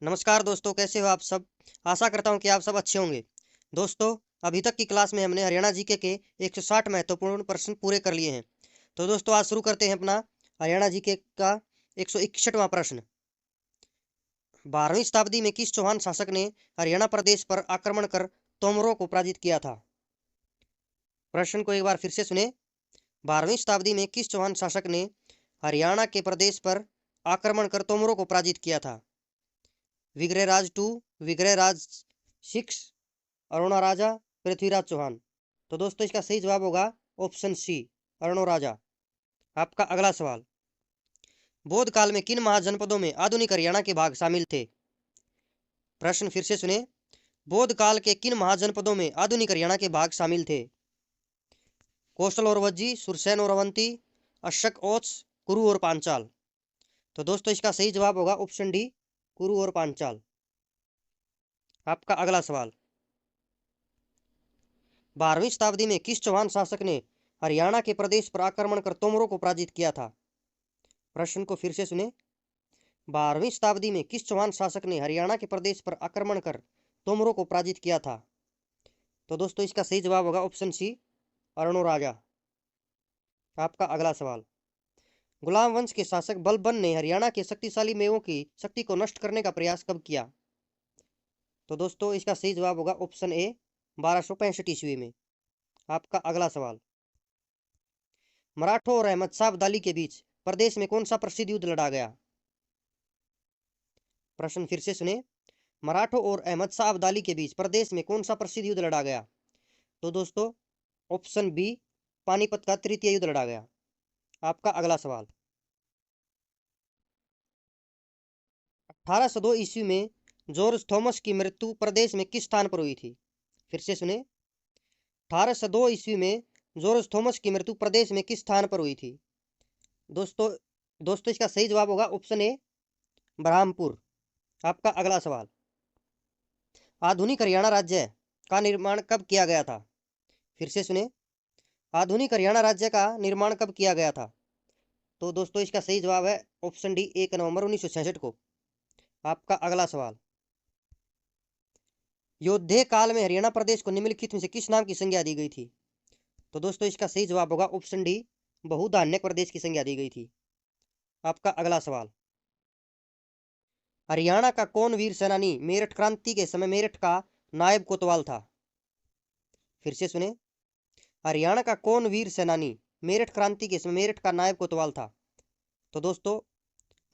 नमस्कार दोस्तों, कैसे हो आप सब? आशा करता हूँ कि आप सब अच्छे होंगे। दोस्तों, अभी तक की क्लास में हमने हरियाणा जीके के 160 महत्वपूर्ण प्रश्न पूरे कर लिए हैं। तो दोस्तों, आज शुरू करते हैं अपना हरियाणा जीके का 161वां प्रश्न। 12वीं शताब्दी में किस चौहान शासक ने हरियाणा प्रदेश पर आक्रमण कर तोमरों को पराजित किया था? प्रश्न को एक बार फिर से सुने। 12वीं शताब्दी में किस चौहान शासक ने हरियाणा के प्रदेश पर आक्रमण कर तोमरों को पराजित किया था? विग्रहराज टू, विग्रहराज सिक्स, अरुणा राजा, पृथ्वीराज चौहान। तो दोस्तों, इसका सही जवाब होगा ऑप्शन सी, अरुणो राजा। आपका अगला सवाल। बौद्ध काल में किन महाजनपदों में आधुनिक हरियाणा के भाग शामिल थे? प्रश्न फिर से सुने। बौद्ध काल के किन महाजनपदों में आधुनिक हरियाणा के भाग शामिल थे? कौशल और वज्जी, सुरसैन और अवंती, अशक ओत्स, कुरु और पांचाल। तो दोस्तों, इसका सही जवाब होगा ऑप्शन डी, कुरु और पांचाल। आपका अगला सवाल। 12वीं शताब्दी में किस चौहान शासक ने हरियाणा के प्रदेश पर आक्रमण कर तोमरों को पराजित किया था? प्रश्न को फिर से सुने। 12वीं शताब्दी में किस चौहान शासक ने हरियाणा के प्रदेश पर आक्रमण कर तोमरों को पराजित किया था? तो दोस्तों, इसका सही जवाब होगा ऑप्शन सी, अरुणो राजा। आपका अगला सवाल। गुलाम वंश के शासक बलबन ने हरियाणा के शक्तिशाली मेवों की शक्ति को नष्ट करने का प्रयास कब किया? तो दोस्तों, इसका सही जवाब होगा ऑप्शन ए, 1265 ईस्वी में। आपका अगला सवाल। मराठों और अहमद शाह अब्दाली के बीच प्रदेश में कौन सा प्रसिद्ध युद्ध लड़ा गया? प्रश्न फिर से सुने। मराठों और अहमद शाह अब्दाली के बीच प्रदेश में कौन सा प्रसिद्ध युद्ध लड़ा गया? तो दोस्तों, ऑप्शन बी, पानीपत का तृतीय युद्ध लड़ा गया। आपका अगला सवाल। 1802 ईस्वी में जॉर्ज थॉमस की मृत्यु प्रदेश में किस स्थान पर हुई थी? फिर से सुने। 1802 ईस्वी में जॉर्ज थॉमस की मृत्यु प्रदेश में किस स्थान पर हुई थी? दोस्तों दोस्तों इसका सही जवाब होगा ऑप्शन ए, बरहामपुर। आपका अगला सवाल। आधुनिक हरियाणा राज्य का निर्माण कब किया गया था? फिर से सुने। आधुनिक हरियाणा राज्य का निर्माण कब किया गया था? तो दोस्तों, इसका सही जवाब है ऑप्शन डी, 1 नवंबर 1966 को। आपका अगला सवाल। योद्धे काल में हरियाणा प्रदेश को निम्नलिखित में से किस नाम की संज्ञा दी गई थी? तो दोस्तों, इसका सही जवाब होगा ऑप्शन डी, बहुधान्यक प्रदेश की संज्ञा दी गई थी। आपका अगला सवाल। हरियाणा का कौन वीर सेनानी मेरठ क्रांति के समय मेरठ का नायब कोतवाल था? फिर से सुने। हरियाणा का कौन वीर सेनानी मेरठ क्रांति के समय मेरठ का नायब कोतवाल था? तो दोस्तों,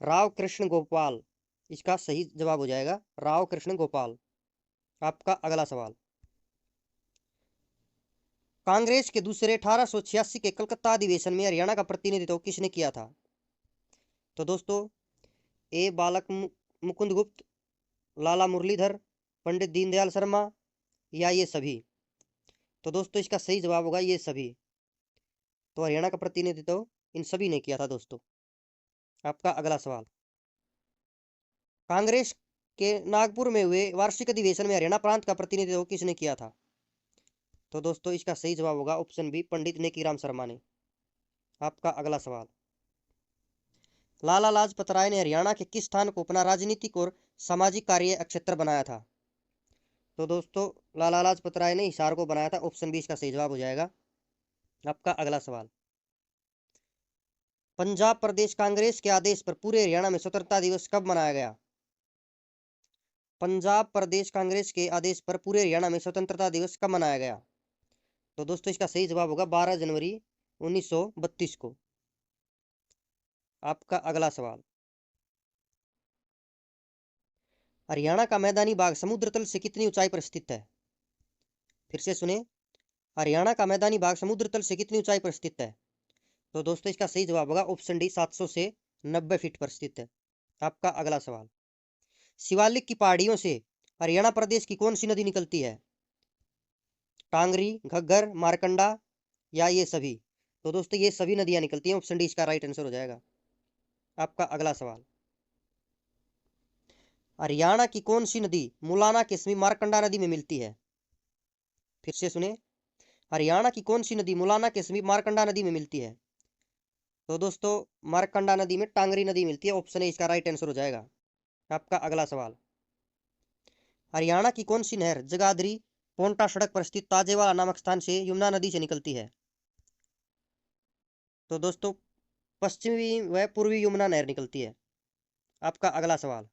राव कृष्ण गोपाल इसका सही जवाब हो जाएगा, राव कृष्ण गोपाल। आपका अगला सवाल। कांग्रेस के दूसरे 1886 के कलकत्ता अधिवेशन में हरियाणा का प्रतिनिधित्व किसने किया था? तो दोस्तों, ए बालक मुकुंद गुप्त, लाला मुरलीधर, पंडित दीनदयाल शर्मा, या ये सभी? तो दोस्तों, इसका सही जवाब होगा ये सभी। तो हरियाणा का प्रतिनिधित्व इन सभी ने किया था दोस्तों। आपका अगला सवाल। कांग्रेस के नागपुर में हुए वार्षिक अधिवेशन में हरियाणा प्रांत का प्रतिनिधित्व किसने किया था? तो दोस्तों, इसका सही जवाब होगा ऑप्शन बी, पंडित नेकीराम शर्मा ने। आपका अगला सवाल। लाला लाजपत राय ने हरियाणा के किस स्थान को अपना राजनीतिक और सामाजिक कार्य क्षेत्र बनाया था? तो दोस्तों, लाला लाजपत राय ने हिसार को बनाया था। ऑप्शन बी इसका सही जवाब हो जाएगा। आपका अगला सवाल। पंजाब प्रदेश कांग्रेस के आदेश पर पूरे हरियाणा में स्वतंत्रता दिवस कब मनाया गया? पंजाब प्रदेश कांग्रेस के आदेश पर पूरे हरियाणा में स्वतंत्रता दिवस कब मनाया गया? तो दोस्तों, इसका सही जवाब होगा 12 जनवरी 1932 को। आपका अगला सवाल। हरियाणा का मैदानी भाग समुद्र तल से कितनी ऊंचाई पर स्थित है? फिर से सुने। हरियाणा का मैदानी भाग समुद्र तल से कितनी ऊंचाई पर स्थित है? तो दोस्तों, इसका सही जवाब होगा ऑप्शन डी, 700 से 90 फीट पर स्थित है। आपका अगला सवाल। शिवालिक की पहाड़ियों से हरियाणा प्रदेश की कौन सी नदी निकलती है? टांगरी, घग्गर, मारकंडा, या ये सभी? तो दोस्तों, ये सभी नदियां निकलती हैं। ऑप्शन डी इसका राइट आंसर हो जाएगा। आपका अगला सवाल। हरियाणा की कौन सी नदी मुलाना के समीप मारकंडा नदी में मिलती है? फिर से सुने। हरियाणा की कौन सी नदी मुलाना के समीप मारकंडा नदी में मिलती है? तो दोस्तों, मारकंडा नदी में टांगरी नदी मिलती है। ऑप्शन ए इसका राइट आंसर हो जाएगा। आपका अगला सवाल। हरियाणा की कौन सी नहर जगाधरी पोंटा सड़क पर स्थित ताजेवाला नामक स्थान से यमुना नदी से निकलती है? तो दोस्तों पश्चिमी व पूर्वी यमुना नहर निकलती है। आपका अगला सवाल,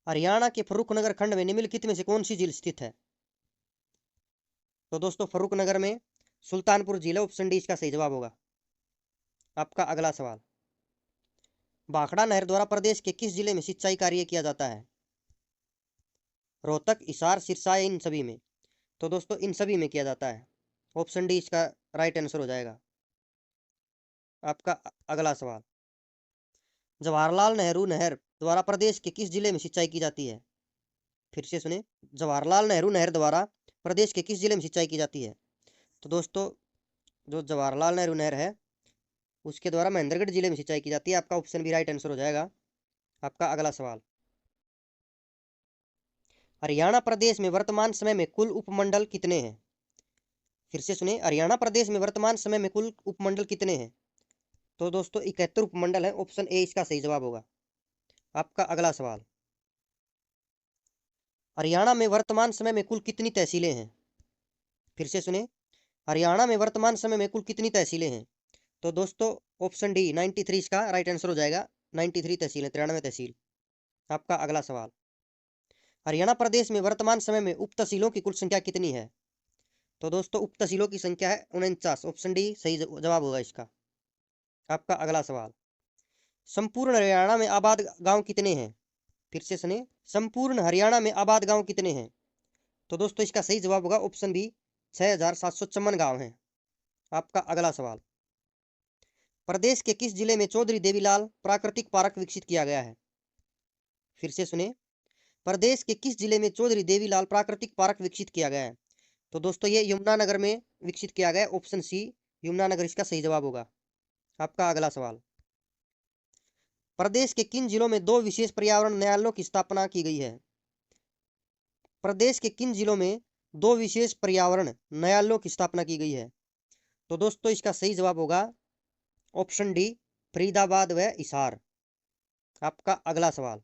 हरियाणा के फर्रुखनगर खंड में निम्नलिखित में से कौन सी झील स्थित है? तो दोस्तों फर्रुखनगर में सुल्तानपुर झील है, ऑप्शन डी इसका सही जवाब होगा। आपका अगला सवाल, भाखड़ा नहर द्वारा प्रदेश के किस जिले में सिंचाई कार्य किया जाता है? रोहतक, हिसार, सिरसा, इन सभी में? तो दोस्तों इन सभी में किया जाता है, ऑप्शन डी इसका राइट आंसर हो जाएगा। आपका अगला सवाल, जवाहरलाल नेहरू नहर द्वारा प्रदेश के किस जिले में सिंचाई की जाती है? फिर से सुने, जवाहरलाल नेहरू नहर द्वारा प्रदेश के किस जिले में सिंचाई की जाती है? तो दोस्तों जो जवाहरलाल नेहरू नहर है उसके द्वारा महेंद्रगढ़ जिले में सिंचाई की जाती है। आपका ऑप्शन भी राइट आंसर हो जाएगा। आपका अगला सवाल, हरियाणा प्रदेश में वर्तमान समय में कुल उपमंडल कितने हैं? फिर से सुने, हरियाणा प्रदेश में वर्तमान समय में कुल उपमंडल कितने हैं? तो दोस्तों 71 उपमंडल है, ऑप्शन ए इसका सही जवाब होगा। आपका अगला सवाल, हरियाणा में वर्तमान समय में कुल कितनी तहसीलें हैं? फिर से सुने, हरियाणा में वर्तमान समय में कुल कितनी तहसीलें हैं? तो दोस्तों ऑप्शन डी 93 इसका राइट आंसर हो जाएगा। 93 तहसील है, 93 तहसील। आपका अगला सवाल, हरियाणा प्रदेश में वर्तमान समय में उप तहसीलों की कुल संख्या कितनी है? तो दोस्तों उप तहसीलों की संख्या है 49, ऑप्शन डी सही जवाब होगा इसका। आपका अगला सवाल, संपूर्ण हरियाणा में आबाद गांव कितने हैं? फिर से सुने, संपूर्ण हरियाणा में आबाद गांव कितने हैं? तो दोस्तों इसका सही जवाब होगा ऑप्शन बी, 6754 गांव हैं। आपका अगला सवाल, प्रदेश के किस जिले में चौधरी देवीलाल प्राकृतिक पार्क विकसित किया गया है? फिर से सुने, प्रदेश के किस जिले में चौधरी देवीलाल प्राकृतिक पार्क विकसित किया गया है? तो दोस्तों ये यमुनानगर में विकसित किया गया है, ऑप्शन सी यमुनानगर इसका सही जवाब होगा। आपका अगला सवाल, प्रदेश के किन जिलों में 2 विशेष पर्यावरण न्यायालयों की स्थापना की गई है? प्रदेश के किन जिलों में 2 विशेष पर्यावरण न्यायालयों की स्थापना की गई है? तो दोस्तों इसका सही जवाब होगा ऑप्शन डी, फरीदाबाद व हिसार। आपका अगला सवाल,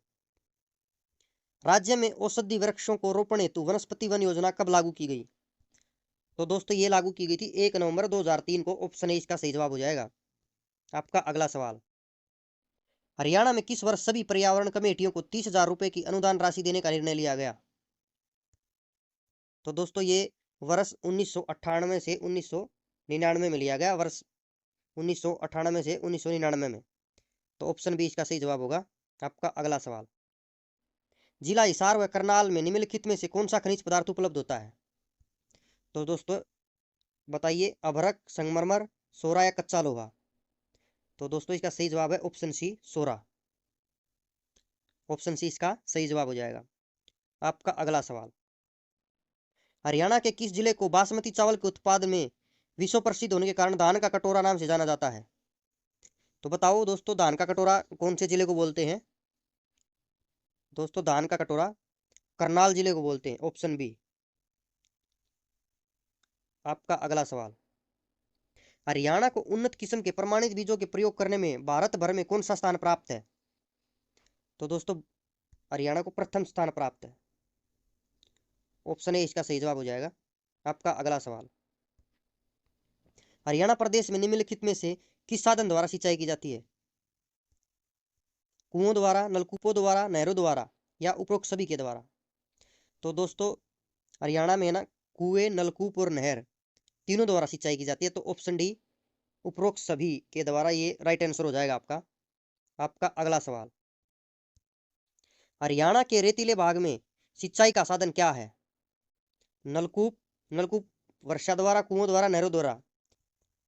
राज्य में औषधि वृक्षों को रोपण हेतु वनस्पति वन योजना कब लागू की गई? तो दोस्तों ये लागू की गई थी 1 नवंबर 2003 को, ऑप्शन ए इसका सही जवाब हो जाएगा। आपका अगला सवाल, हरियाणा में किस वर्ष सभी पर्यावरण कमेटियों को 30,000 रुपए की अनुदान राशि देने का निर्णय लिया गया? तो दोस्तों ये वर्ष 1998 से 1999 में लिया गया, वर्ष 1998 से 1999 में। तो ऑप्शन बी इसका सही जवाब होगा। आपका अगला सवाल, जिला हिसार व करनाल में निम्नलिखित में से कौन सा खनिज पदार्थ उपलब्ध होता है? तो दोस्तों बताइए, अभ्रक, संगमरमर, सोरा या कच्चा लोहा? तो दोस्तों इसका सही जवाब है ऑप्शन सी, सोरा। ऑप्शन सी इसका सही जवाब हो जाएगा। आपका अगला सवाल, हरियाणा के किस जिले को बासमती चावल के उत्पादन में विश्व प्रसिद्ध होने के कारण धान का कटोरा नाम से जाना जाता है? तो बताओ दोस्तों धान का कटोरा कौन से जिले को बोलते हैं? दोस्तों धान का कटोरा करनाल जिले को बोलते हैं, ऑप्शन बी। आपका अगला सवाल, हरियाणा को उन्नत किस्म के प्रमाणित बीजों के प्रयोग करने में भारत भर में कौन सा स्थान प्राप्त है? तो दोस्तों हरियाणा को प्रथम स्थान प्राप्त है, ऑप्शन ए इसका सही जवाब हो जाएगा। आपका अगला सवाल, हरियाणा प्रदेश में निम्नलिखित में से किस साधन द्वारा सिंचाई की जाती है? कुओं द्वारा, नलकूपों द्वारा, नहरों द्वारा या उपरोक्त सभी के द्वारा? तो दोस्तों हरियाणा में ना कुएं, नलकूप और नहर तीनों द्वारा सिंचाई की जाती है, तो ऑप्शन डी उपरोक्त सभी के द्वारा ये राइट आंसर हो जाएगा आपका। आपका अगला सवाल, हरियाणा के रेतीले भाग में सिंचाई का साधन क्या है? नलकूप, नलकूप वर्षा द्वारा, कुओं द्वारा, नहरों द्वारा?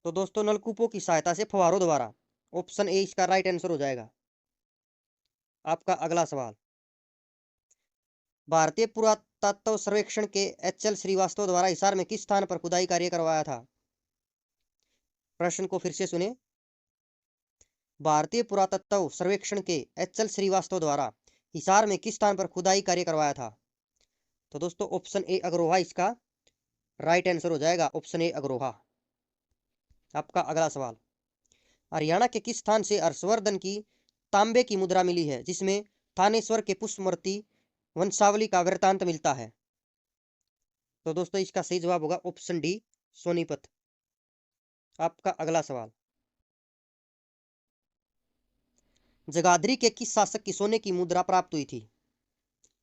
तो दोस्तों नलकूपों की सहायता से, फव्वारों द्वारा, ऑप्शन ए इसका राइट आंसर हो जाएगा। आपका अगला सवाल, भारतीय पुरातत्व सर्वेक्षण के एच.एल. श्रीवास्तव द्वारा हिसार में किस स्थान पर खुदाई कार्य करवाया था? प्रश्न को फिर से सुने, भारतीय पुरातत्व सर्वेक्षण के एच.एल. श्रीवास्तव द्वारा हिसार में किस स्थान पर खुदाई कार्य करवाया था? तो दोस्तों ऑप्शन ए अग्रोहा इसका राइट आंसर हो जाएगा, ऑप्शन ए अग्रोहा। आपका अगला सवाल, हरियाणा के किस स्थान से हर्षवर्धन की तांबे की मुद्रा मिली है जिसमें थानेश्वर के पुष्प मूर्ति वंशावली का वृत्तांत मिलता है? तो दोस्तों इसका सही जवाब होगा ऑप्शन डी, सोनीपत। आपका अगला सवाल, जगाधरी के किस शासक की सोने की मुद्रा प्राप्त हुई थी?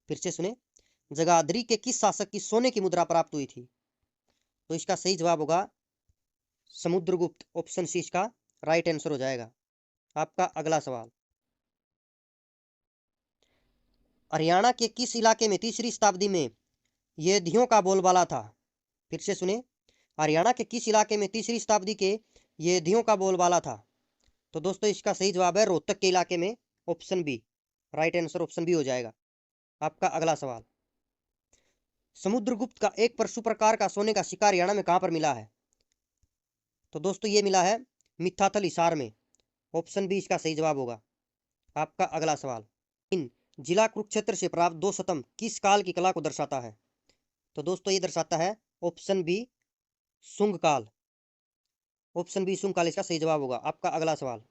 फिर से सुने, जगाधरी के किस शासक की सोने की मुद्रा प्राप्त हुई थी? तो इसका सही जवाब होगा समुद्रगुप्त। ऑप्शन सी इसका राइट आंसर हो जाएगा। आपका अगला सवाल, हरियाणा के किस इलाके में तीसरी शताब्दी में येधियों का बोलबाला था? फिर से सुने, हरियाणा के किस इलाके में तीसरी शताब्दी के येधियों का बोलबाला था? तो दोस्तों इसका सही जवाब है रोहतक के इलाके में। Option B, right answer option B हो जाएगा। आपका अगला सवाल, समुद्रगुप्त का एक पशु प्रकार का सोने का सिक्का हरियाणा में कहां पर मिला है? तो दोस्तों ये मिला है मिथाथल हिसार में। ऑप्शन बी इसका सही जवाब होगा। आपका अगला सवाल, इन जिला कुरुक्षेत्र से प्राप्त दो शतम किस काल की कला को दर्शाता है? तो दोस्तों ये दर्शाता है ऑप्शन बी, शुंग काल। ऑप्शन बी शुंग काल इसका सही जवाब होगा। आपका अगला सवाल,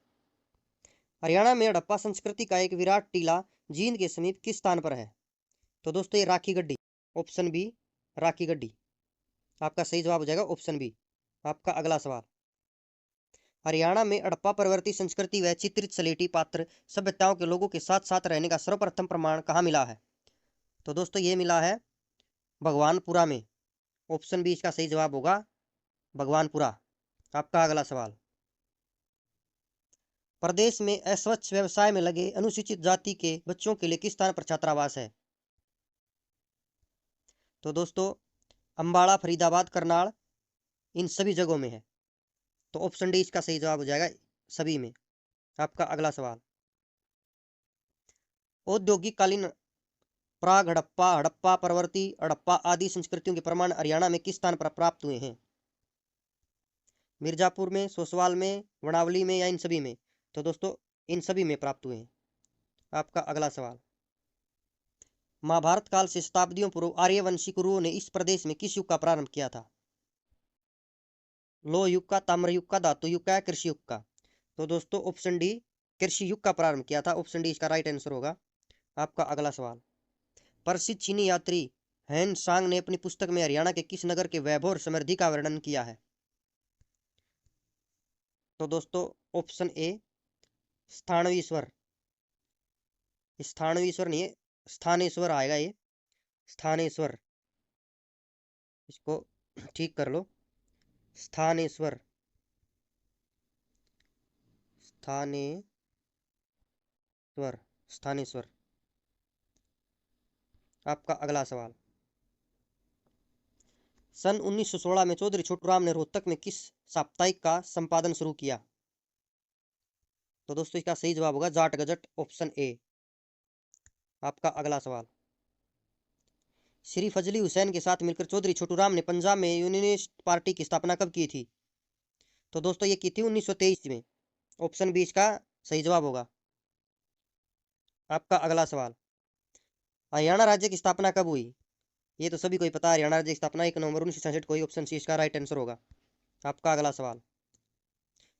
हरियाणा में हड़प्पा संस्कृति का एक विराट टीला जींद के समीप किस स्थान पर है? तो दोस्तों ये राखी गड्डी। ऑप्शन बी, राखी गड्डी। आपका सही जवाब हो जाएगा ऑप्शन बी। आपका अगला सवाल, हरियाणा में हड़प्पा परवर्ती संस्कृति व चित्रित स्लेटी पात्र सभ्यताओं के लोगों के साथ साथ रहने का सर्वप्रथम प्रमाण कहाँ मिला है? तो दोस्तों ये मिला है भगवानपुरा में। ऑप्शन बी इसका सही जवाब होगा भगवानपुरा। आपका अगला सवाल, प्रदेश में अस्वच्छ व्यवसाय में लगे अनुसूचित जाति के बच्चों के लिए किस स्थान पर छात्रावास है? तो दोस्तों अम्बाड़ा, फरीदाबाद, करनाल, इन सभी जगहों में है। तो ऑप्शन डी इसका सही जवाब हो जाएगा सभी में। आपका अगला सवाल, औद्योगिक कालीन प्राग हड़प्पा, हड़प्पा परवर्ती हड़प्पा आदि संस्कृतियों के प्रमाण हरियाणा में किस स्थान पर प्राप्त हुए हैं? मिर्जापुर में, सोसवाल में, वनावली में या इन सभी में? तो दोस्तों इन सभी में प्राप्त हुए हैं। आपका अगला सवाल, महाभारत काल से शताब्दियों पूर्व आर्यवंशी कुरुओं ने इस प्रदेश में किस युग का प्रारंभ किया था? लोह युग का, ताम्र युग का, धातु युग का या कृषि युग का? तो दोस्तों ऑप्शन डी, कृषि युग का प्रारंभ किया था। ऑप्शन डी इसका राइट आंसर होगा। आपका अगला सवाल, प्रसिद्ध चीनी यात्री हैन सांग ने अपनी पुस्तक में हरियाणा के किस नगर के वैभव और समृद्धि का वर्णन किया है? तो दोस्तों ऑप्शन ए, स्थानवीश्वर। स्थानवीश्वर नहीं है, स्थानेश्वर आएगा ये, स्थानेश्वर। इसको ठीक कर लो, स्थानेश्वर, स्थानेश्वर, स्थानेश्वर। आपका अगला सवाल, सन 1916 में चौधरी छोटूराम ने रोहतक में किस साप्ताहिक का संपादन शुरू किया? तो दोस्तों इसका सही जवाब होगा जाट गजट। Option A. आपका अगला सवाल, श्री फजली हुसैन के साथ मिलकर चौधरी छोटूराम ने पंजाब में यूनियनिस्ट पार्टी की स्थापना कब की थी? तो दोस्तों ये की थी 1923 में। ऑप्शन बी इसका सही जवाब होगा। आपका अगला सवाल, हरियाणा राज्य की स्थापना कब हुई? ये तो सभी को ही पता है, हरियाणा राज्य की स्थापना 1 नवंबर 1966 को हुई। ऑप्शन सी इसका राइट आंसर होगा। आपका अगला सवाल,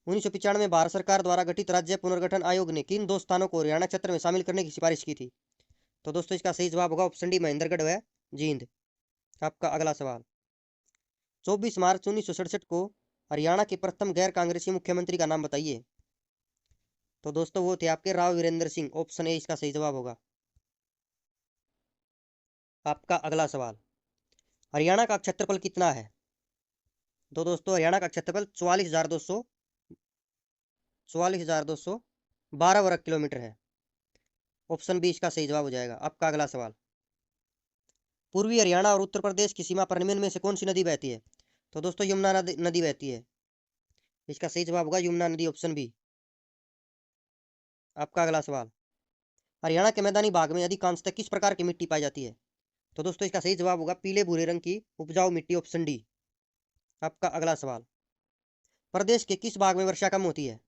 1995 में भारत सरकार द्वारा गठित राज्य पुनर्गठन आयोग ने किन दो स्थानों को हरियाणा क्षेत्र में शामिल करने की सिफारिश की थी? तो दोस्तों इसका सही जवाब होगा ऑप्शन डी, महेंद्रगढ़ व जींद। आपका अगला सवाल, 24 मार्च 1967 को हरियाणा के प्रथम गैर कांग्रेसी मुख्यमंत्री का नाम बताइए। तो दोस्तों वो थे आपके राव वीरेंद्र सिंह। ऑप्शन ए इसका सही जवाब होगा। आपका अगला सवाल, हरियाणा का क्षेत्रफल कितना है? तो दोस्तों हरियाणा का क्षेत्रफल 44,212 वर्ग किलोमीटर है। ऑप्शन बी इसका सही जवाब हो जाएगा। आपका अगला सवाल, पूर्वी हरियाणा और उत्तर प्रदेश की सीमा पर निम्न में से कौन सी नदी बहती है? तो दोस्तों यमुना नदी बहती है। इसका सही जवाब होगा यमुना नदी। Option B. आपका अगला सवाल, हरियाणा के मैदानी भाग में अधिकांशतः किस प्रकार की मिट्टी पाई जाती है? तो दोस्तों इसका सही जवाब होगा पीले भूरे रंग की उपजाऊ मिट्टी। Option D. आपका अगला सवाल, प्रदेश के किस भाग में वर्षा कम होती है?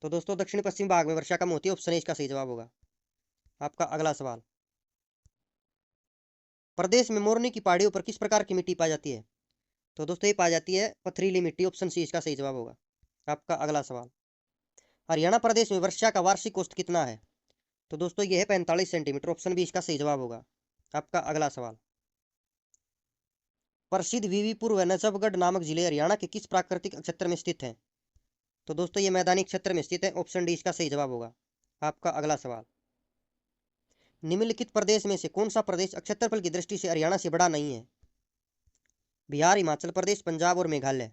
तो दोस्तों दक्षिण पश्चिम भाग में वर्षा कम होती है। ऑप्शन ए इसका सही जवाब होगा। आपका अगला सवाल, प्रदेश में मोरनी की पहाड़ियों पर किस प्रकार की मिट्टी पाई जाती है? तो दोस्तों ये पाई जाती है पथरीली मिट्टी। ऑप्शन सी इसका सही जवाब होगा। आपका अगला सवाल, हरियाणा प्रदेश में वर्षा का वार्षिक औसत कितना है? तो दोस्तों ये है 45 सेंटीमीटर, ऑप्शन बी इसका सही जवाब होगा। आपका अगला सवाल, प्रसिद्ध बीबीपुर व नजफगढ़ नामक जिले हरियाणा के किस प्राकृतिक क्षेत्र में स्थित हैं? तो दोस्तों ये मैदानी क्षेत्र में स्थित है, ऑप्शन डी इसका सही जवाब होगा। आपका अगला सवाल, निम्नलिखित प्रदेश में से कौन सा प्रदेश क्षेत्रफल की दृष्टि से हरियाणा से बड़ा नहीं है? बिहार, हिमाचल प्रदेश, पंजाब और मेघालय।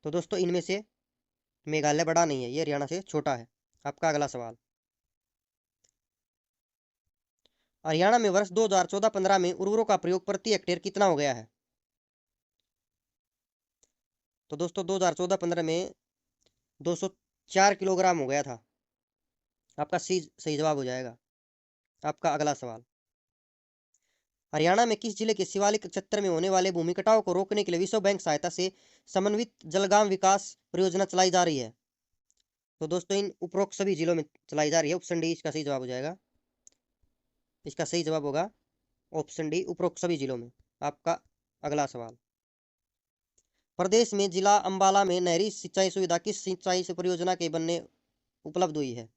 तो दोस्तों इनमें से मेघालय बड़ा नहीं है, ये हरियाणा से छोटा है। आपका अगला सवाल, हरियाणा में वर्ष 2014-15 में उर्वरकों का प्रयोग प्रति हेक्टेयर कितना हो गया है? तो दोस्तों 2014-15 में 204 किलोग्राम हो गया था। आपका सही सही जवाब हो जाएगा। आपका अगला सवाल, हरियाणा में किस जिले के शिवालिक क्षेत्र में होने वाले भूमि कटाव को रोकने के लिए विश्व बैंक सहायता से समन्वित जलगाम विकास परियोजना चलाई जा रही है? तो दोस्तों इन उपरोक्त सभी जिलों में चलाई जा रही है, ऑप्शन डी इसका सही जवाब हो जाएगा। इसका सही जवाब होगा ऑप्शन डी, उपरोक्त सभी जिलों में। आपका अगला सवाल, प्रदेश में जिला अंबाला में नहरी सिंचाई सुविधा किस सिंचाई से परियोजना के बनने उपलब्ध हुई है?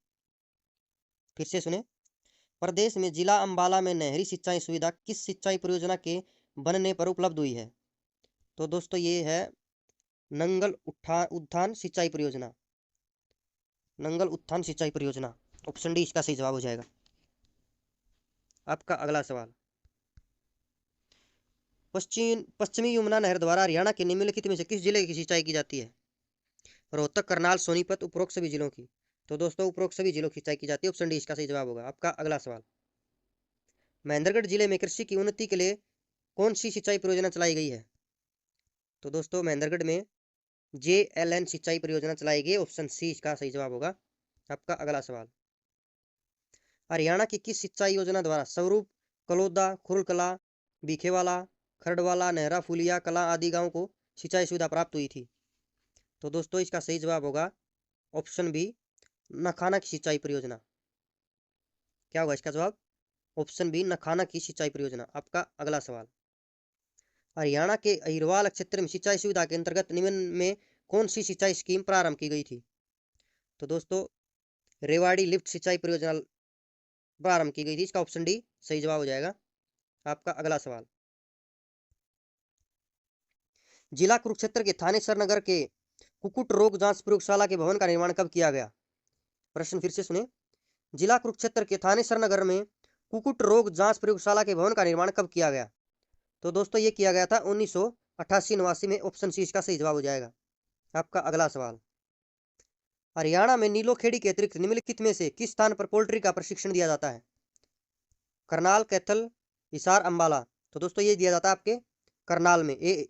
फिर से सुने, प्रदेश में जिला अंबाला में नहरी सिंचाई सुविधा किस सिंचाई परियोजना के बनने पर उपलब्ध हुई है? तो दोस्तों ये है नंगल उत्थान सिंचाई परियोजना, नंगल उत्थान सिंचाई परियोजना, ऑप्शन डी इसका सही जवाब हो जाएगा। आपका अगला सवाल, पश्चिमी यमुना नहर द्वारा हरियाणा के निम्नलिखित में से किस जिले की सिंचाई की जाती है? रोहतक, करनाल, सोनीपत, उपरोक्त सभी जिलों की। तो दोस्तों उपरोक्त सभी जिलों की सिंचाई की जाती है, ऑप्शन डी इसका सही जवाब होगा। आपका अगला सवाल, महेंद्रगढ़ जिले में कृषि की उन्नति के लिए कौन सी सिंचाई परियोजना चलाई गई है? तो दोस्तों महेंद्रगढ़ में JLN सिंचाई परियोजना चलाई गई, ऑप्शन सी इसका सही जवाब होगा। आपका अगला सवाल, हरियाणा की किस सिंचाई योजना द्वारा स्वरूप, कलोदा, खुरकला, बीखेवाला, खरडवाला, नेहरा, फुलिया कला आदि गांवों को सिंचाई सुविधा प्राप्त हुई थी? तो दोस्तों इसका सही जवाब होगा ऑप्शन बी, नखाना की सिंचाई परियोजना। क्या होगा इसका जवाब? ऑप्शन बी, नखाना की सिंचाई परियोजना। आपका अगला सवाल, हरियाणा के अहिरवाल क्षेत्र में सिंचाई सुविधा के अंतर्गत निम्न में कौन सी सिंचाई स्कीम प्रारंभ की गई थी? तो दोस्तों रेवाड़ी लिफ्ट सिंचाई परियोजना प्रारंभ की गई थी, इसका ऑप्शन डी सही जवाब हो जाएगा। आपका अगला सवाल, जिला कुरुक्षेत्र के थानेसर नगर के कुक्कुट रोग जांच प्रयोगशाला के भवन का निर्माण कब किया गया? प्रश्न फिर से सुने, जिला कुरुक्षेत्र के थानेसर नगर में कुक्कुट रोग जांच प्रयोगशाला के भवन का निर्माण कब किया गया? तो दोस्तों ये किया गया था 1988-89 में, ऑप्शन सी इसका सही जवाब हो जाएगा। आपका अगला सवाल, हरियाणा में नीलोखेड़ी के अतिरिक्त निम्नलिखित में से किस स्थान पर पोल्ट्री का प्रशिक्षण दिया जाता है? करनाल, कैथल, हिसार, अंबाला। तो दोस्तों ये दिया जाता है आपके करनाल में, ए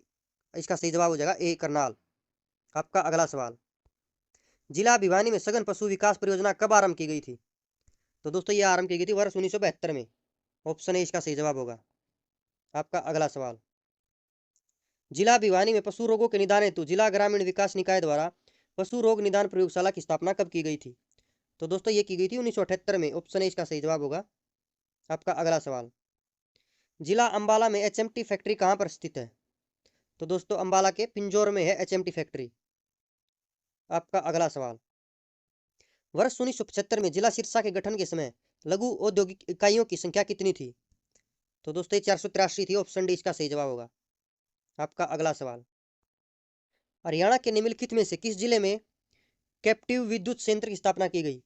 इसका सही जवाब हो जाएगा, ए करनाल। आपका अगला सवाल, जिला भिवानी में सघन पशु विकास परियोजना कब आरंभ की गई थी? तो दोस्तों ये आरंभ की गई थी वर्ष 1972 में, ऑप्शन ए इसका सही जवाब होगा। आपका अगला सवाल, जिला भिवानी में पशु रोगों के निदान हेतु जिला ग्रामीण विकास निकाय द्वारा पशु रोग निदान प्रयोगशाला की स्थापना कब की गई थी? तो दोस्तों ये की गई थी 1978 में, ऑप्शन ए इसका सही जवाब होगा। आपका अगला सवाल, जिला अंबाला में HMT फैक्ट्री कहाँ पर स्थित है? तो दोस्तों अंबाला के पिंजौर में है HMT फैक्ट्री। आपका अगला सवाल, वर्ष 1975 में जिला सिरसा के गठन के समय लघु औद्योगिक इकाइयों की संख्या कितनी थी? तो दोस्तों ये 483 थी, ऑप्शन डी इसका सही जवाब होगा। आपका अगला सवाल, हरियाणा के निम्नलिखित में से किस जिले में कैप्टिव विद्युत संयंत्र की स्थापना की गई?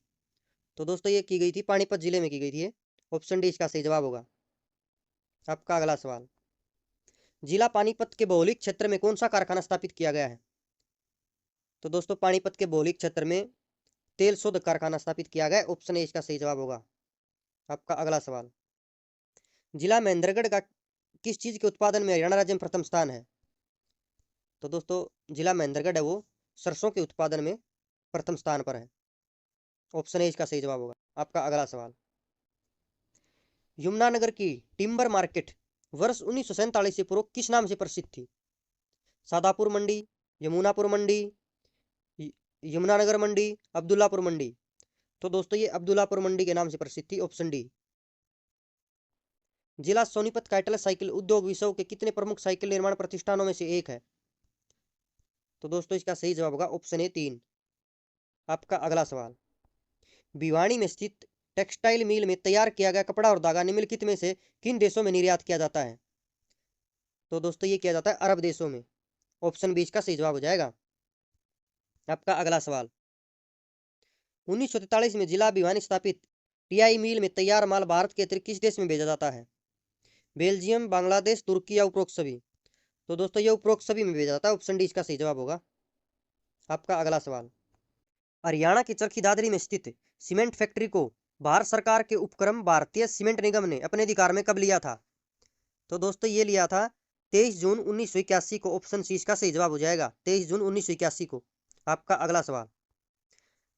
तो दोस्तों ये की गई थी पानीपत जिले में की गई थी, ऑप्शन डी इसका सही जवाब होगा। आपका अगला सवाल, जिला पानीपत के भौगोलिक क्षेत्र में कौन सा कारखाना स्थापित किया गया है? तो दोस्तों पानीपत के भौगोलिक क्षेत्र में तेल शोध कारखाना स्थापित किया गया, ऑप्शन ए इसका सही जवाब होगा। आपका अगला सवाल, जिला महेंद्रगढ़ का किस चीज के उत्पादन में हरियाणा राज्य में प्रथम स्थान है? तो दोस्तों जिला महेंद्रगढ़ है वो सरसों के उत्पादन में प्रथम स्थान पर है, ऑप्शन ए इसका सही जवाब होगा। आपका अगला सवाल, यमुनानगर की टिम्बर मार्केट वर्ष 1947 से पूर्व किस नाम से प्रसिद्ध थी? सादापुर मंडी, यमुनापुर मंडी, यमुनानगर मंडी, अब्दुल्लापुर मंडी। तो दोस्तों ये अब्दुल्लापुर मंडी के नाम से प्रसिद्ध थी, ऑप्शन डी। जिला सोनीपत कैटल साइकिल उद्योग विश्व के कितने प्रमुख साइकिल निर्माण प्रतिष्ठानों में से एक है? तो दोस्तों इसका सही जवाब होगा ऑप्शन ए 3। आपका अगला सवाल, भिवानी में स्थित टेक्सटाइल मिल में तैयार किया गया कपड़ा और धागा निम्नलिखित में से किन देशों में निर्यात किया जाता है? तो दोस्तों ये किया जाता है अरब देशों में। ऑप्शन 20 का सही जवाब हो जाएगा। आपका अगला सवाल, 1943 में जिला भिवानी स्थापित टीआई मिल में तैयार माल भारत के अतिरिक्त किस देश में भेजा जाता है? बेल्जियम, बांग्लादेश, तुर्की या उपरोक्त सभी? तो दोस्तों ये उपरोक्त सभी में भेजा जाता है। ऑप्शन डी इसका सही जवाब होगा। आपका अगला सवाल, हरियाणा के चरखी दादरी में स्थित सीमेंट फैक्ट्री को भारत सरकार के उपक्रम भारतीय सीमेंट निगम ने अपने अधिकार में कब लिया था? तो दोस्तों ये लिया था 23 जून 1981 को। ऑप्शन सी इसका सही जवाब हो जाएगा, 23 जून 1981 को। आपका अगला सवाल,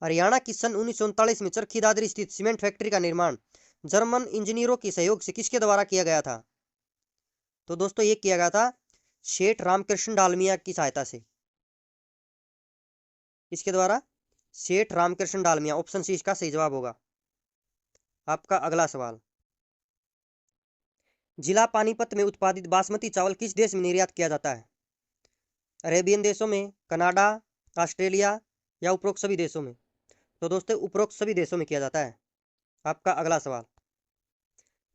हरियाणा की सन 1939 में चरखी दादरी स्थित सीमेंट फैक्ट्री का निर्माण जर्मन इंजीनियरों के सहयोग से किसके द्वारा किया गया था? तो दोस्तों ये किया गया था शेठ रामकृष्ण डालमिया की सहायता से। इसके द्वारा शेठ रामकृष्ण डालमिया। ऑप्शन सी इसका सही जवाब होगा। आपका अगला सवाल, जिला पानीपत में उत्पादित बासमती चावल किस देश में निर्यात किया जाता है? अरेबियन देशों में, कनाडा, ऑस्ट्रेलिया या उपरोक्त सभी देशों में? तो दोस्तों उपरोक्त सभी देशों में किया जाता है। आपका अगला सवाल,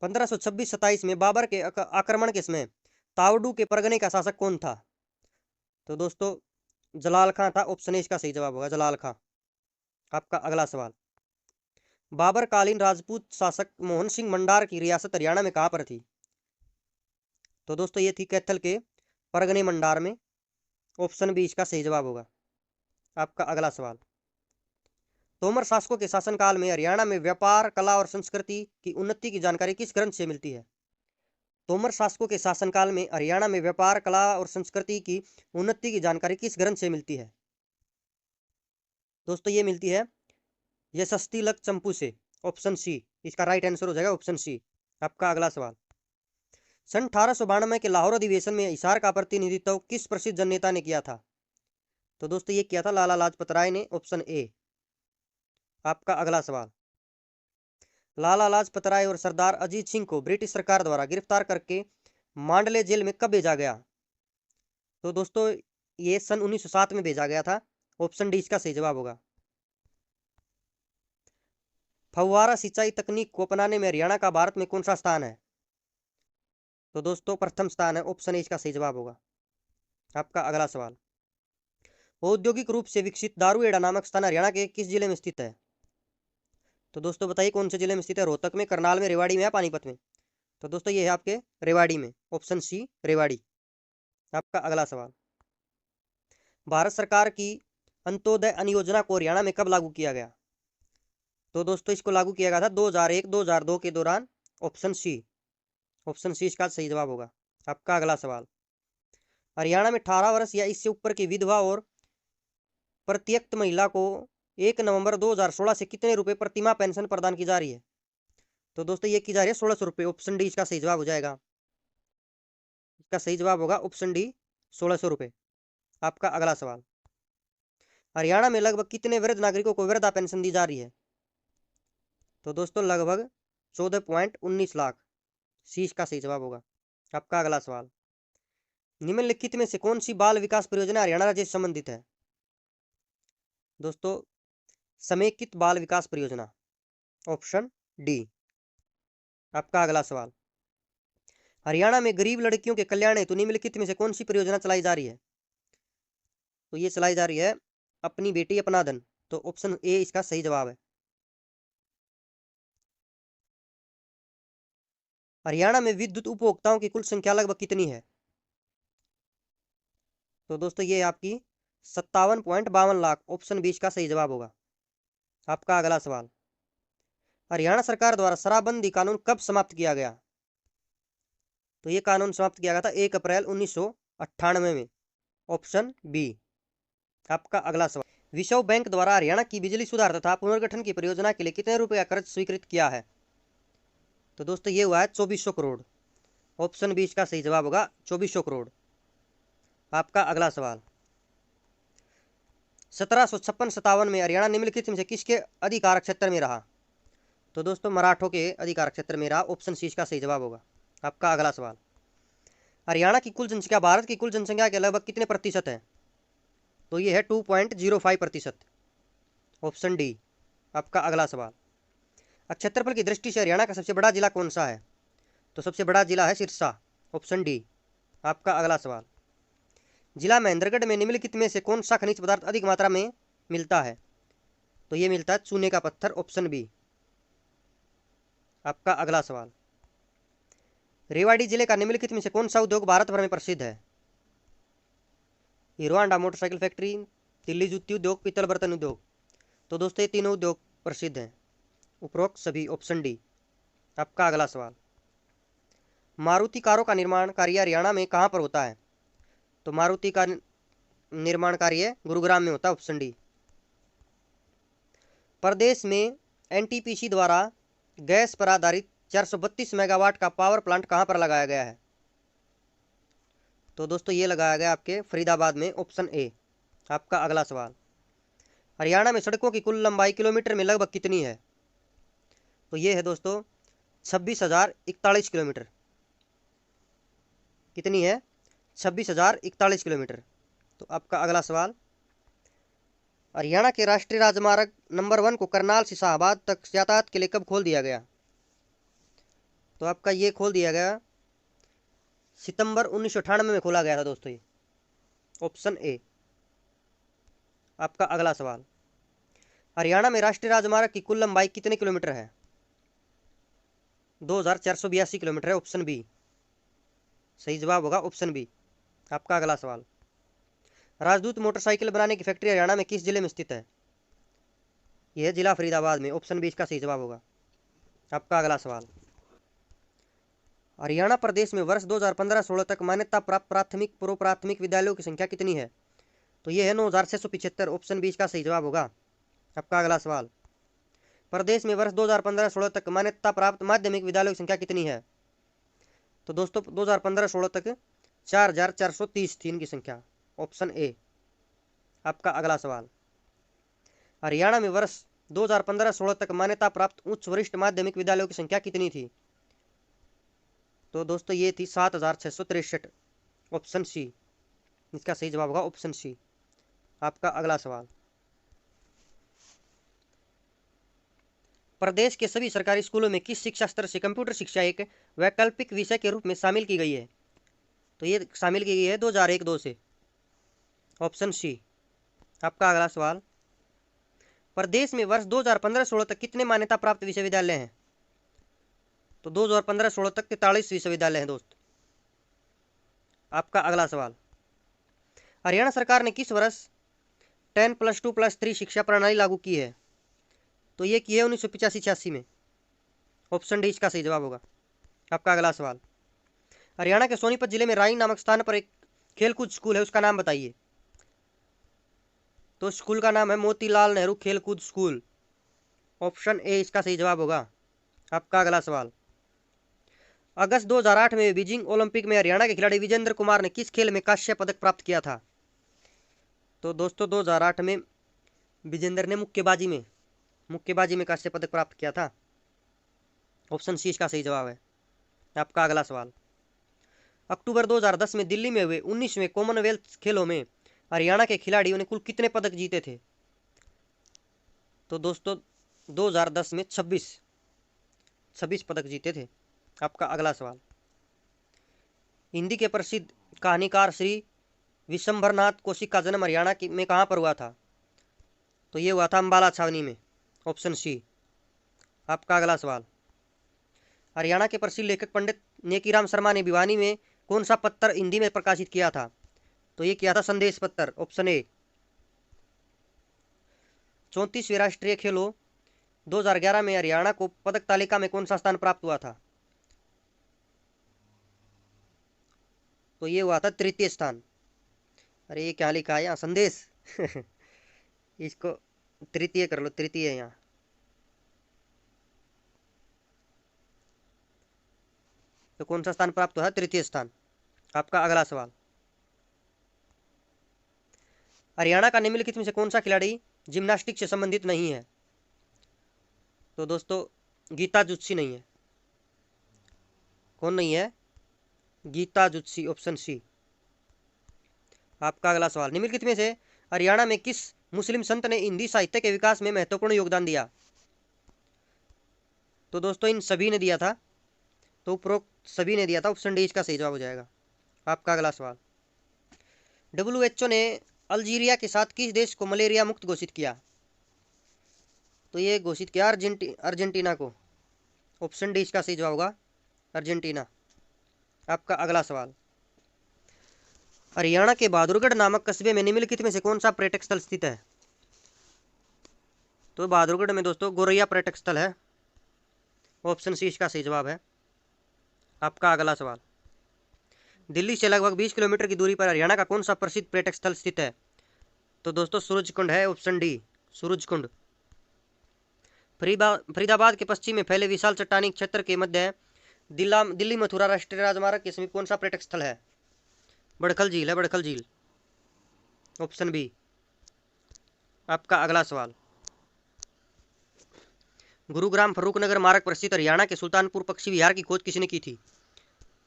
1526-27 में बाबर के आक्रमण के समय तावडू के परगने का शासक कौन था? तो दोस्तों जलाल खां था। ऑप्शन ए इसका सही जवाब होगा, जलाल खां। आपका अगला सवाल, बाबर कालीन राजपूत शासक मोहन सिंह मंडार की रियासत हरियाणा में कहां पर थी? तो दोस्तों ये थी कैथल के परगने मंडार में। ऑप्शन बी इसका सही जवाब होगा। आपका अगला सवाल, तोमर शासकों के शासनकाल में हरियाणा में व्यापार, कला और संस्कृति की उन्नति की जानकारी किस ग्रंथ से मिलती है? तोमर शासकों के शासनकाल में हरियाणा में व्यापार, कला और संस्कृति की उन्नति की जानकारी किस ग्रंथ से मिलती है? दोस्तों ये मिलती है यशस्तिलक चंपू से। ऑप्शन सी इसका राइट आंसर हो जाएगा, ऑप्शन सी। आपका अगला सवाल, सन 1892 के लाहौर अधिवेशन में हिसार का प्रतिनिधित्व किस प्रसिद्ध जननेता ने किया था? तो दोस्तों ये किया था लाला लाजपत राय ने। Option A. आपका अगला सवाल, लाला लाजपत राय और सरदार अजीत सिंह को ब्रिटिश सरकार द्वारा गिरफ्तार करके मांडले जेल में कब भेजा गया? तो दोस्तों ये सन 1907 में भेजा गया था। ऑप्शन डी इसका सही जवाब होगा। फव्वारा सिंचाई तकनीक को अपनाने में हरियाणा का भारत में कौन सा स्थान है? तो दोस्तों प्रथम स्थान है। ऑप्शन ए इसका सही जवाब होगा। आपका अगला सवाल, औद्योगिक रूप से विकसित दारूहेड़ा नामक स्थान हरियाणा के किस जिले में स्थित है? तो दोस्तों बताइए कौन से जिले में स्थित है? रोहतक में, करनाल में, रेवाड़ी में या पानीपत में? तो दोस्तों ये है आपके रेवाड़ी में। Option C Rewari. आपका अगला सवाल, भारत सरकार की अंत्योदय अन्न योजना को हरियाणा में कब लागू किया गया? तो दोस्तों इसको लागू किया गया था 2001-2002 के दौरान। Option C. ऑप्शन सी इसका सही जवाब होगा। आपका अगला सवाल, हरियाणा में 18 वर्ष या इससे ऊपर की विधवा और प्रत्येक महिला को 1 नवंबर 2016 से कितने रुपए प्रतिमाह पेंशन प्रदान की जा रही है? तो दोस्तों ये की जा रही है 1600 रुपये। ऑप्शन डी इसका सही जवाब हो जाएगा। इसका सही जवाब होगा ऑप्शन डी, 1600 रुपये। आपका अगला सवाल, हरियाणा में लगभग कितने वृद्ध नागरिकों को वृद्धा पेंशन दी जा रही है? तो दोस्तों लगभग 14.19 लाख। सी इसका सही जवाब होगा। आपका अगला सवाल, निम्नलिखित में से कौन सी बाल विकास परियोजना हरियाणा राज्य से संबंधित है? दोस्तों समेकित बाल विकास परियोजना। Option D. आपका अगला सवाल, हरियाणा में गरीब लड़कियों के कल्याण हेतु निम्नलिखित में से कौन सी परियोजना चलाई जा रही है? तो ये चलाई जा रही है अपनी बेटी अपना धन। तो ऑप्शन ए इसका सही जवाब है। हरियाणा में विद्युत उपभोक्ताओं की कुल संख्या लगभग कितनी है? तो दोस्तों ये आपकी 57.52 लाख। ऑप्शन बी इसका सही जवाब होगा। आपका अगला सवाल, हरियाणा सरकार द्वारा शराबबंदी कानून कब समाप्त किया गया? तो ये कानून समाप्त किया गया था 1 अप्रैल 1998 में। Option B. आपका अगला सवाल, विश्व बैंक द्वारा हरियाणा की बिजली सुधार तथा पुनर्गठन की परियोजना के लिए कितने रुपए का कर्ज स्वीकृत किया है? तो दोस्तों ये हुआ है 2400 करोड़। ऑप्शन बी इसका सही जवाब होगा, 2400 करोड़। आपका अगला सवाल, 1756-57 में हरियाणा निम्नलिखित में से किसके अधिकार क्षेत्र में रहा? तो दोस्तों मराठों के अधिकार क्षेत्र में रहा। ऑप्शन सी इसका सही जवाब होगा। आपका अगला सवाल, हरियाणा की कुल जनसंख्या भारत की कुल जनसंख्या के लगभग कितने प्रतिशत है? तो ये है 2.05%। Option D. आपका अगला सवाल, क्षेत्रफल की दृष्टि से हरियाणा का सबसे बड़ा जिला कौन सा है? तो सबसे बड़ा जिला है सिरसा, ऑप्शन डी। आपका अगला सवाल, जिला महेंद्रगढ़ में निम्नलिखित में से कौन सा खनिज पदार्थ अधिक मात्रा में मिलता है? तो ये मिलता है चूने का पत्थर, ऑप्शन बी। आपका अगला सवाल, रेवाड़ी जिले का निम्नलिखित में से कौन सा उद्योग भारत भर में प्रसिद्ध है? Hero Honda motorcycle factory, Delhi जूती उद्योग, पीतल बर्तन उद्योग। तो दोस्तों ये तीनों उद्योग प्रसिद्ध हैं, उपरोक्त सभी, ऑप्शन डी। आपका अगला सवाल, मारुति कारों का निर्माण कार्य हरियाणा में कहाँ पर होता है? तो मारुति का निर्माण कार्य गुरुग्राम में होता है, ऑप्शन डी। प्रदेश में एनटीपीसी द्वारा गैस पर आधारित 432 मेगावाट का पावर प्लांट कहाँ पर लगाया गया है? तो दोस्तों ये लगाया गया आपके फरीदाबाद में, ऑप्शन ए। आपका अगला सवाल, हरियाणा में सड़कों की कुल लंबाई किलोमीटर में लगभग कितनी है? तो ये है दोस्तों 26,041 किलोमीटर। कितनी है? 26,041 किलोमीटर। तो आपका अगला सवाल, हरियाणा के राष्ट्रीय राजमार्ग नंबर 1 को करनाल से शाहबाद तक यातायात के लिए कब खोल दिया गया? तो आपका ये खोल दिया गया सितंबर 1998 में खोला गया था दोस्तों, ये ऑप्शन ए। आपका अगला सवाल, हरियाणा में राष्ट्रीय राजमार्ग की कुल लंबाई कितने किलोमीटर है? 2,482 किलोमीटर है, ऑप्शन बी। सही जवाब होगा ऑप्शन बी। आपका अगला सवाल, राजदूत मोटरसाइकिल बनाने की फैक्ट्री हरियाणा में किस जिले में स्थित है? यह जिला फरीदाबाद में, ऑप्शन बी इसका सही जवाब होगा। आपका अगला सवाल, हरियाणा प्रदेश में वर्ष 2015-16 तक मान्यता प्राप्त प्राथमिक पूर्व प्राथमिक विद्यालयों की संख्या कितनी है? तो यह है 9,675, ऑप्शन बी इसका सही जवाब होगा। आपका अगला सवाल, प्रदेश में वर्ष 2015-16 तक मान्यता प्राप्त माध्यमिक विद्यालयों की संख्या कितनी है? तो दोस्तों 2015-16 तक 4,430 थी इनकी संख्या, ऑप्शन ए। आपका अगला सवाल, हरियाणा में वर्ष 2015-16 तक मान्यता प्राप्त उच्च वरिष्ठ माध्यमिक विद्यालयों की संख्या कितनी थी? तो दोस्तों ये थी 7,663, ऑप्शन सी इसका सही जवाब होगा, ऑप्शन सी। आपका अगला सवाल, प्रदेश के सभी सरकारी स्कूलों में किस शिक्षा स्तर से कंप्यूटर शिक्षा एक वैकल्पिक विषय के रूप में शामिल की गई है? तो ये शामिल की गई है 2001-2 से, ऑप्शन सी। आपका अगला सवाल, प्रदेश में वर्ष 2015-16 तक कितने मान्यता प्राप्त विश्वविद्यालय हैं? तो 2015-16 तक 43 विश्वविद्यालय हैं दोस्त। आपका अगला सवाल, हरियाणा सरकार ने किस वर्ष 10+2+3 शिक्षा प्रणाली लागू की है? तो ये की है 1985-86 में, ऑप्शन डी इसका सही जवाब होगा। आपका अगला सवाल, हरियाणा के सोनीपत जिले में राई नामक स्थान पर एक खेलकूद स्कूल है, उसका नाम बताइए। तो स्कूल का नाम है मोतीलाल नेहरू खेलकूद स्कूल, ऑप्शन ए इसका सही जवाब होगा। आपका अगला सवाल, अगस्त 2008 में बीजिंग ओलंपिक में हरियाणा के खिलाड़ी विजेंद्र कुमार ने किस खेल में कांस्य पदक प्राप्त किया था? तो दोस्तों 2008 में विजेंद्र ने मुक्केबाजी में कांस्य पदक प्राप्त किया था, ऑप्शन सी इसका सही जवाब है। आपका अगला सवाल, अक्टूबर 2010 में दिल्ली में हुए 19वें कॉमनवेल्थ खेलों में हरियाणा के खिलाड़ियों ने कुल कितने पदक जीते थे? तो दोस्तों 2010 में 26 पदक जीते थे। आपका अगला सवाल, हिंदी के प्रसिद्ध कहानीकार श्री विशंभरनाथ कौशिक का जन्म हरियाणा में कहाँ पर हुआ था? तो ये हुआ था अम्बाला छावनी में, ऑप्शन सी। आपका अगला सवाल, हरियाणा के प्रसिद्ध लेखक पंडित नेकीराम शर्मा ने भिवानी में कौन सा पत्र हिंदी में प्रकाशित किया था? तो ये किया था संदेश पत्र, ऑप्शन ए। 34वें राष्ट्रीय खेलों 2011 में हरियाणा को पदक तालिका में कौन सा स्थान प्राप्त हुआ था? तो ये हुआ था तृतीय स्थान। अरे ये क्या लिखा है यहाँ, संदेश इसको तृतीय कर लो, तृतीय है यहाँ। तो कौन सा स्थान प्राप्त हुआ? तृतीय स्थान। आपका अगला सवाल, हरियाणा का निम्नलिखित में से कौन सा खिलाड़ी जिम्नास्टिक से संबंधित नहीं है? तो दोस्तों गीता जुत्सी नहीं है। कौन नहीं है? Geeta Jutsi, option C. आपका अगला सवाल, निम्नलिखित में से हरियाणा में किस मुस्लिम संत ने हिंदी साहित्य के विकास में महत्वपूर्ण योगदान दिया? तो दोस्तों इन सभी ने दिया था, तो उपरोक्त सभी ने दिया था, ऑप्शन डी इसका सही जवाब हो जाएगा। आपका अगला सवाल, WHO ने अल्जीरिया के साथ किस देश को मलेरिया मुक्त घोषित किया? तो ये घोषित किया अर्जेंटीना को। ऑप्शन डी इसका सही जवाब होगा, अर्जेंटीना। आपका अगला सवाल, हरियाणा के बहादुरगढ़ नामक कस्बे में निम्नलिखित में से कौन सा पर्यटक स्थल स्थित है? तो बहादुरगढ़ में दोस्तों गोरैया पर्यटक स्थल है। ऑप्शन सी इसका सही जवाब है। आपका अगला सवाल, दिल्ली से लगभग 20 किलोमीटर की दूरी पर हरियाणा का कौन सा प्रसिद्ध पर्यटक स्थल स्थित है? तो दोस्तों सूरजकुंड है, ऑप्शन डी सूरजकुंड। फरीदाबाद के पश्चिम में फैले विशाल चट्टानी क्षेत्र के मध्य दिल्ली मथुरा राष्ट्रीय राजमार्ग के समीप कौन सा पर्यटक स्थल है? बड़खल झील है, बड़खल झील। Option B. आपका अगला सवाल, गुरुग्राम फर्रुखनगर मार्ग पर स्थित हरियाणा के सुल्तानपुर पक्षी विहार की खोज किसने की थी?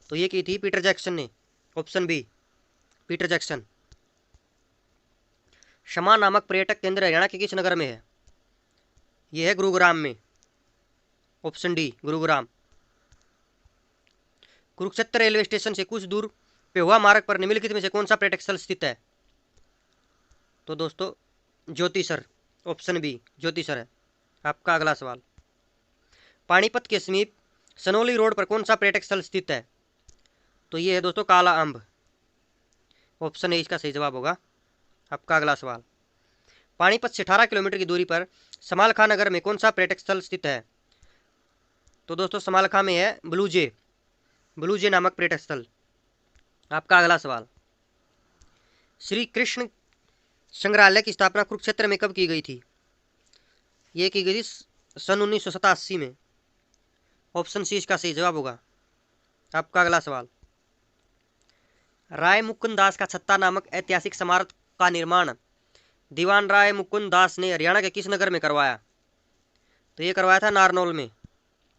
तो ये की थी पीटर जैक्सन ने। Option B Peter Jackson. Shama नामक पर्यटक केंद्र हरियाणा के किस नगर में है? यह है गुरुग्राम में। Option D Gurugram. Kurukshetra railway station से कुछ दूर पेहुआ मार्ग पर निम्नलिखित में से कौन सा पर्यटक स्थल स्थित है? तो दोस्तों ज्योतिसर, ऑप्शन बी ज्योतिसर है। आपका अगला सवाल, पानीपत के समीप सनोली रोड पर कौन सा पर्यटक स्थल स्थित है? तो ये है दोस्तों काला अम्ब। ऑप्शन ए इसका सही जवाब होगा। आपका अगला सवाल, पानीपत से 18 किलोमीटर की दूरी पर समालखा नगर में कौन सा पर्यटक स्थल स्थित है? तो दोस्तों समालखा में है ब्लू जे नामक पर्यटक स्थल। आपका अगला सवाल, श्री कृष्ण संग्रहालय की स्थापना कुरुक्षेत्र में कब की गई थी? ये की गई थी सन 1987 में। ऑप्शन सी इसका सही जवाब होगा। आपका अगला सवाल, राय मुकुंद दास का छत्ता नामक ऐतिहासिक स्मारक का निर्माण दीवान राय मुकुंद दास ने हरियाणा के किस नगर में करवाया? तो ये करवाया था नारनौल में।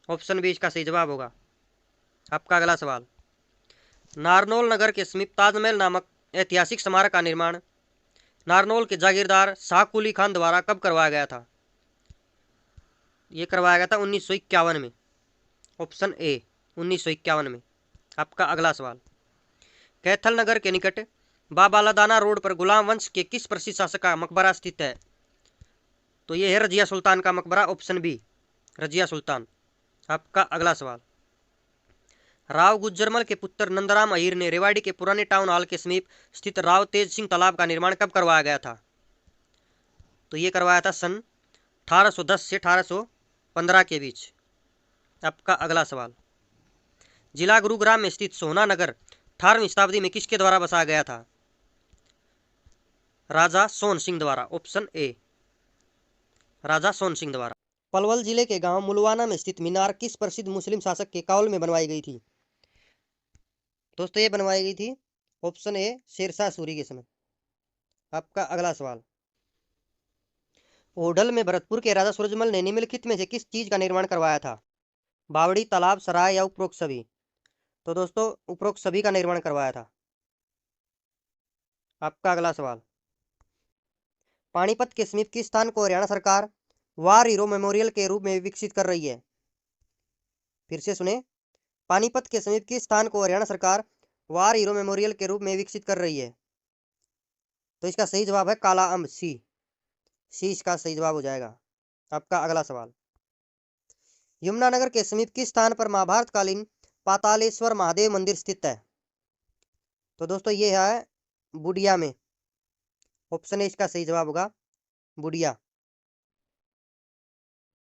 ऑप्शन बी इसका सही जवाब होगा। आपका अगला सवाल, नारनौल नगर के समीप ताजमहल नामक ऐतिहासिक स्मारक का निर्माण नारनौल के जागीरदार शाह कुली खान द्वारा कब करवाया गया था? ये करवाया गया था 1951 में। ऑप्शन ए 1951 में। आपका अगला सवाल, कैथल नगर के निकट बाबालादाना रोड पर गुलाम वंश के किस प्रसिद्ध शासक का मकबरा स्थित है? तो ये है रजिया सुल्तान का मकबरा। Option B Razia Sultan. आपका अगला सवाल, राव गुज्जरमल के पुत्र नंदराम अहीर ने रेवाड़ी के पुराने टाउन हॉल के समीप स्थित राव तेज सिंह तालाब का निर्माण कब करवाया गया था? तो ये करवाया था सन 1810 से 1815 के बीच। आपका अगला सवाल, जिला गुरुग्राम में स्थित सोहना नगर 18वीं शताब्दी में किसके द्वारा बसाया गया था? राजा सोन सिंह द्वारा। ऑप्शन ए राजा सोन सिंह द्वारा। पलवल जिले के गांव मुलवाना में स्थित मीनार किस प्रसिद्ध मुस्लिम शासक के काल में बनवाई गई थी? दोस्तों ये बनवाई गई थी ऑप्शन ए शेरशाह सूरी के समय। आपका अगला सवाल, ओढल में भरतपुर के राजा सूरजमल ने निम्नलिखित में से किस चीज का निर्माण करवाया था? बावड़ी, तालाब, सराय या उपरोक्त सभी? तो दोस्तों उपरोक्त सभी का निर्माण करवाया था। आपका अगला सवाल, पानीपत के समीप किस स्थान को हरियाणा सरकार वार हीरो मेमोरियल के रूप में विकसित कर रही है? फिर से सुने, पानीपत के समीप किस स्थान को हरियाणा सरकार वार हीरो मेमोरियल के रूप में विकसित कर रही है? तो इसका सही जवाब है काला अम्ब, सी इसका सही जवाब हो जाएगा। आपका अगला सवाल, यमुनानगर के समीप किस स्थान पर महाभारत कालीन पातालेश्वर महादेव मंदिर स्थित है? तो दोस्तों ये है बुडिया में। ऑप्शन ए इसका सही जवाब होगा बुडिया।